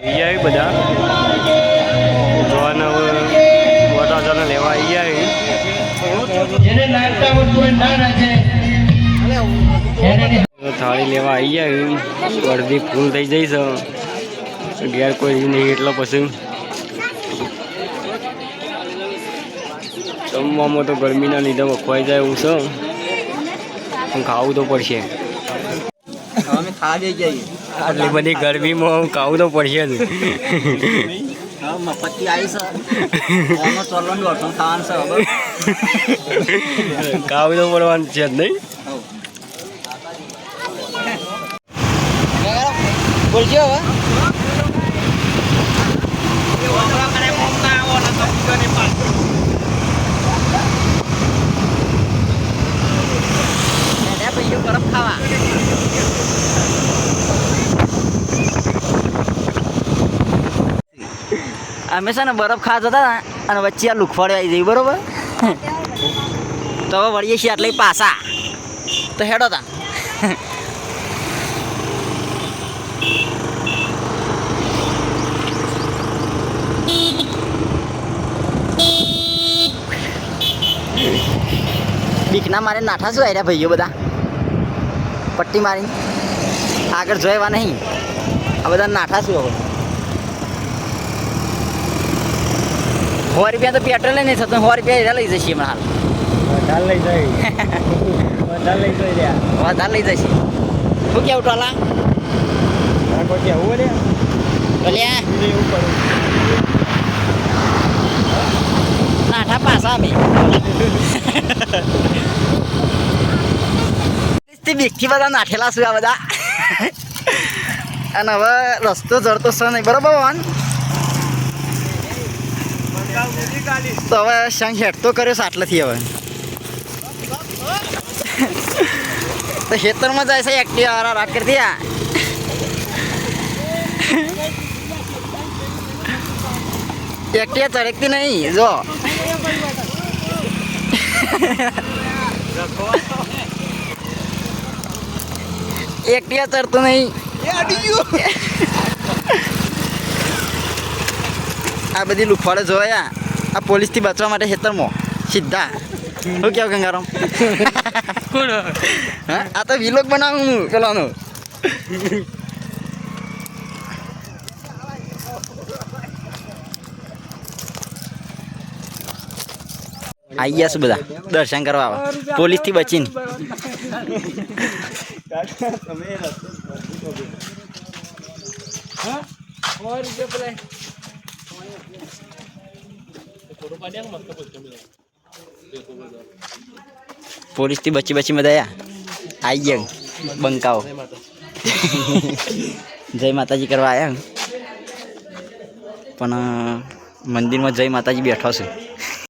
અહીંયા બધા જોવાના વરરાજાને લેવા થાળી લેવા આવી જાય અડધી ફૂલ થઈ જઈશ ઘેર કોઈ નહીં એટલો પછી જમવામાં તો ગરમીના લીધે વખવાઈ જાય એવું છે પણ ખાવું તો પડશે આટલી બધી ગરમીમાં ખાવું તો પડશે જ મફતી આવી છે ખાવું તો પડવાનું છે જ નહીં બોલજો હવે બરફ ખાવા અમે છે ને બરફ ખાતા હતા અને વચ્ચે આ લુખવાડે આવી જઈ બરોબર તો હવે વળીએ છીએ એટલે પાછા તો હેડો તા બીકના મારે નાઠા શું આવ્યા ભાઈઓ બધા પટ્ટી મારી આગળ જોઈવા નહીં આ બધા નાઠા શું હવે 100 રૂપિયા તો પેટ્રોલ નહીં થતું 100 રૂપિયા લઈ જશે હમણાં હાલ વધારે લઈ જશે શું કેવું ટોલા નાઠા પાછા અમે બીકથી બધા નાઠેલા છું આ બધા અને હવે રસ્તો જડતો છે નહીં બરાબર વાન તો હવે સંગ હેડ તો કર્યો છે આટલેથી હવે તો ખેતરમાં જાય છે એક્ટિવા વાળા રાત કરતી એક્ટિવા ચડકતી નહીં જો એક્ટિવા ચડતું નહીં આ બધી લુખવાડે જોયા આ પોલીસથી બચવા માટે ખેતરમાં સીધા શું કેવું ગંગારામ હા આ તો વિલોગ બનાવું હું પેલાનો આવી ગયા છું બધા દર્શન કરવા પોલીસથી બચીને પોલીસથી બચી બચી બધા આવી ગયા બંકાઓ જય માતાજી કરવા આવ્યા પણ મંદિરમાં જય માતાજી બેઠો છે